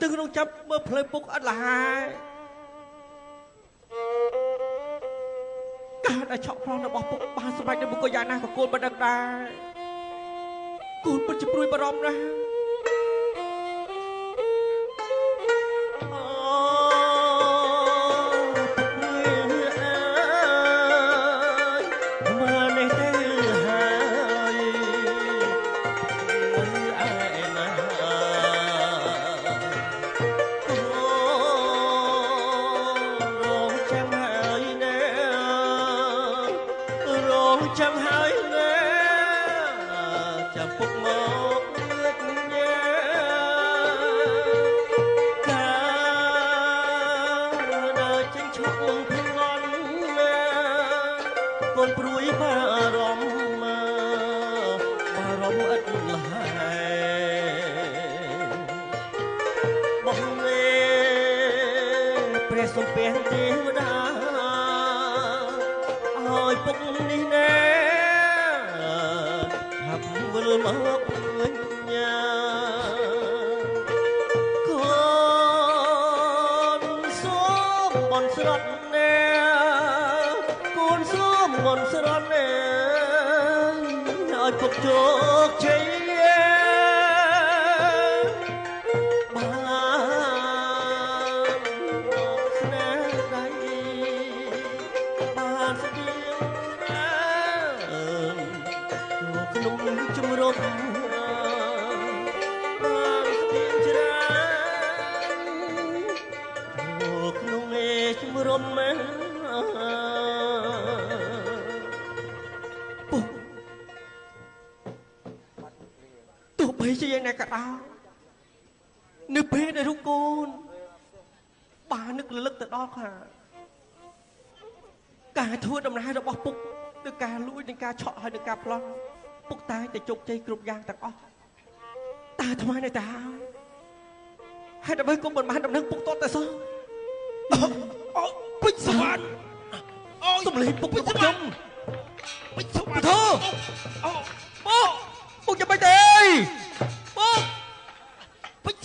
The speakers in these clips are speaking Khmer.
ទៅក្នុងចាប់មើលផ្លូវពុកអត់លហើយការដែលឆក់ប្លន់របស់ពុកបានសម្រេចនៅបុគ្គលយ៉ាងណាក៏កូនមិនដឹងដែរកូនពិតជាព្រួយបារម្ភណាស់សុំពេលទេវតាឲ្យពុកនេះណែហាប់វិលមកឃើញញ៉ាកូនសូមបនស្រត់ណែកូនសូមបនស្រត់ណែឲ្យពុកជោគជ័យជាយ៉ាងណាក៏ដោយនៅពេលដែលរូបកូនបាននឹករលឹកទៅដល់ការធ្វើដំណើររបស់ពុកនឹងការលួចនឹងការឆក់ហើយនឹងការប្លន់ពុកតែតែជោគជ័យគ្រប់យ៉ាងទាំងអស់តែថ្មនេះតាហើយដើម្បីគុំមិនបានដំណឹងពុកតតែសោះអូពេជ្រសវណ្ណអូសំលេងពុករបស់ខ្ញុំពេជ្រសវណ្ណអូពុកចាំបាច់ទេ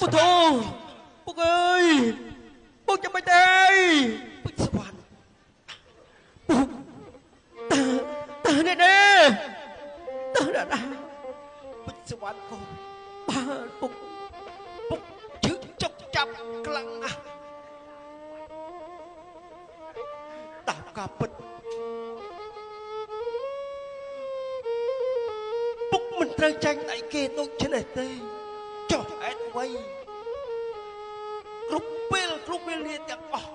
ពុទ្ធោពុកអើយពុកចាំបាច់ទេពុទ្ធសវណ្ណពុកតើនេះទេតើណាពុទ្ធសវណ្ណកូនបាទពុកជឹកចុកចាប់ខ្លាំងណាស់តាមការពិតពុកមិនត្រូវចាញ់ដៃគេដូចនេះទេចុះអែតអ្វីគ្រប់ពេលលាទាំងអស់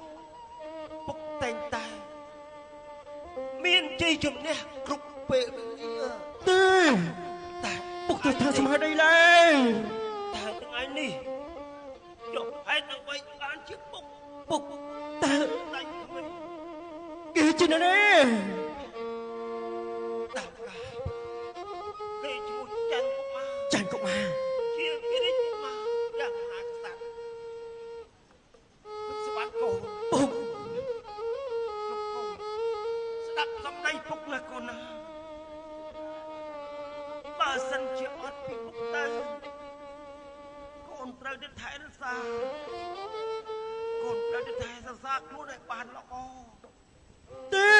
ពុកតែងតែមានជ័យជំនះគ្រប់ពេលវេលាទេតែពុកទៅថាស្មារតីឡើងតែថ្ងៃនេះចុះអែតអ្វីបានជាពុកតើដៃមិនគេជាណានេះតាមការគេជួយចាញ់កុមារជាគេនេះកុមារយ៉ាងណាក្សត្រសវណ្ណកូនពុកលោកកូនស្ដាប់សំដីពុកណាកូនណាបើសិនជាអត់ពីពុកទៅកូនត្រូវតែថែរក្សាខ្លួនឲ្យបានល្អទេ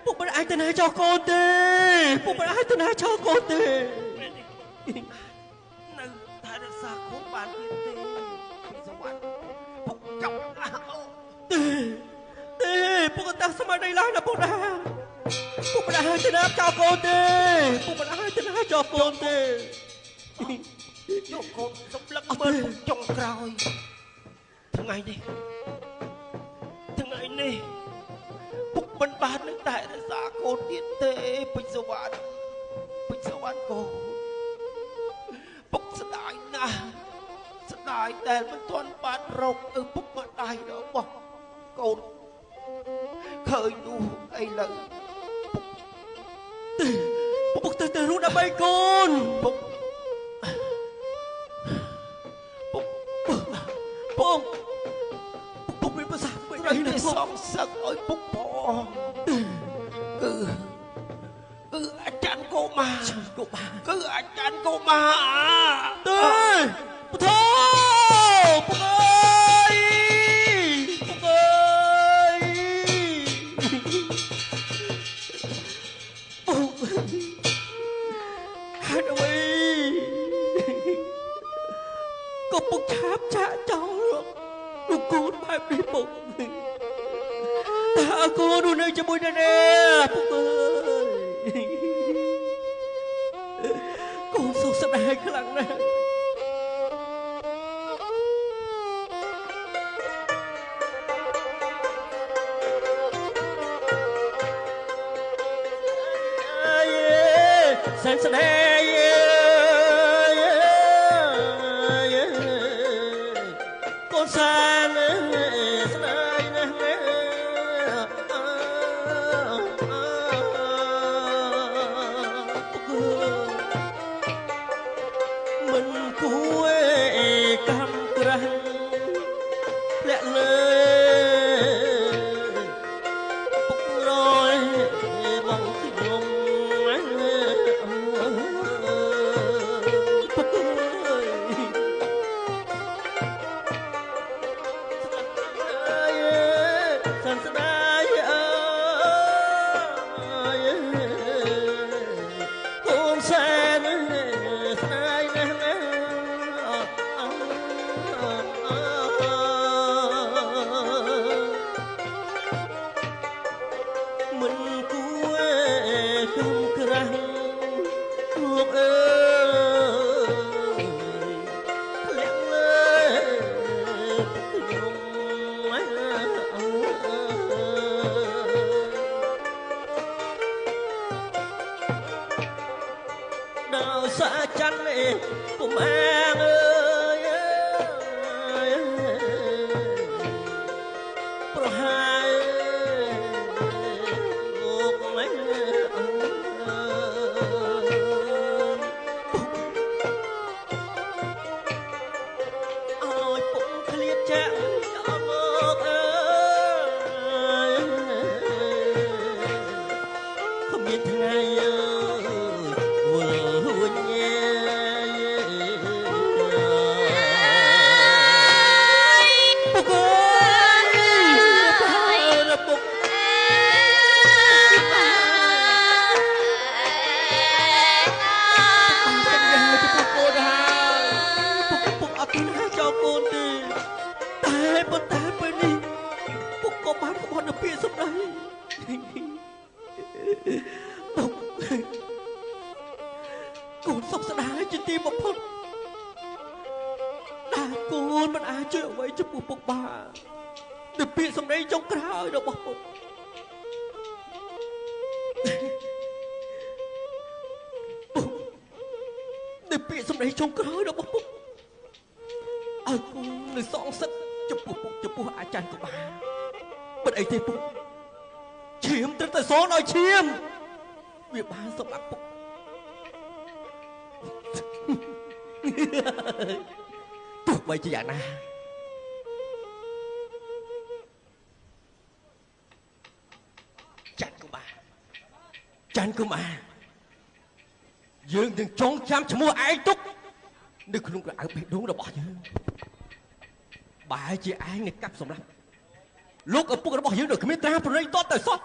ពុកមិនអាចទៅណាចោលកូនទេពុកមិនអាចទៅណាចោលកូនទេនៅថែរក្សាខ្លួនបានទៀតទេសវណ្ណពុកចង់ទេពុកតាំងស្មារតីឡើងណាពុកណាពុកមិនអាចទៅណាចោលកូនទេពុកមិនអាចទៅណាចោលកូនទេយកកូនសម្លឹកមើលពុកចុងក្រោយថ្ងៃនេះពុកមិនបាននឹងតែរក្សាកូនទៀតទេពេជ្រសវណ្ណកូនពុកស្ដាយណាស់ស្ដាយដែលមិនទាន់បានរកឪពុកម្ដាយរបស់កូនឃើញនោះអីឡើយពុកទៅរੂដើម្បីកូនពុកមានប្រសាទមិនអីណាសងសឹកឲ្យពុកផងគឺអាចារ្យកូម៉ាគឺអាចារ្យកូម៉ាទេពុទ្ធោពុកអើ ឆាបឆាកចោលលោកកូនបែបនេះពុកតើកូននោះនៅជាមួយអ្នកណាពុកអើយកូនសោកស្ដាយខ្លាំងណាស់សែនស្នេហ៍កូនសានស្នេហ៍ណាស់មិនគួរកំក្រាស់លាក់លើពុករយបងខ្ញុំសាចាន់ពុំអាងអើយប្រហាយលោកមិនអើយពុកឃ្លាតចាក់អត់មកអើយគ្មានថ្ងៃកូនសុខស្ដាយជាទីបំផុតតែកូនមិនអាចជួយអ្វីចំពោះពុកបាននៅពាក្យសម្ដីចុងក្រោយរបស់ពុកនៅពាក្យសម្ដីចុងក្រោយរបស់ពុកឲ្យពុកនៅសងសឹកចំពោះពុកចំពោះអាចារ្យក៏បានមិនអីទេពុកឈាមត្រូវតែសូនឲ្យឈាមវាបានសម្រាប់ពុកទោះបីជាយ៉ាងណាចាន់កុមារយើងនឹងចងចាំឈ្មោះឯងទុកនៅក្នុងក្រអៅបេះដូងរបស់យើងបែរជាឯងនឹងកាប់សម្រាប់លោកឪពុករបស់យើងនៅគ្មានត្រាប្រណីតតទៅសោះ